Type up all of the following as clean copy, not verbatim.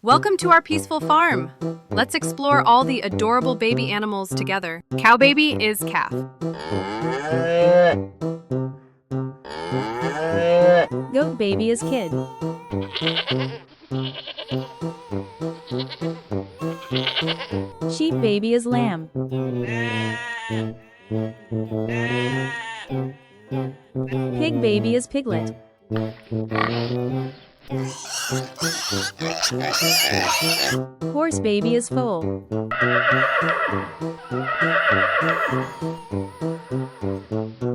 Welcome to our peaceful farm. Let's explore all the adorable baby animals together. Cow baby is calf. Goat baby is kid. Sheep baby is lamb. Pig baby is piglet. Horse baby is foal.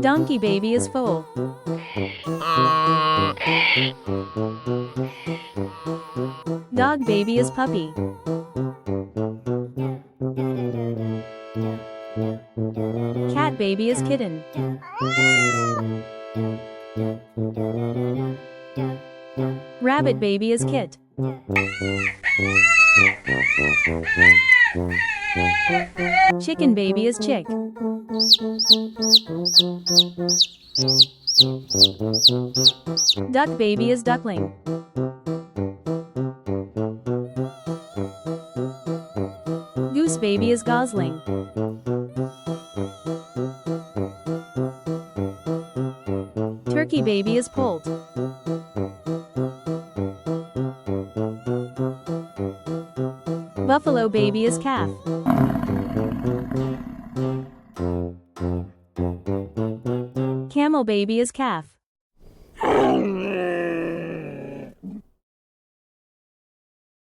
Donkey baby is foal. Dog baby is puppy. Cat baby is kitten. Rabbit baby is kit. Chicken baby is chick. Duck baby is duckling. Goose baby is gosling. Turkey baby is poult. Buffalo baby is calf. Camel baby is calf.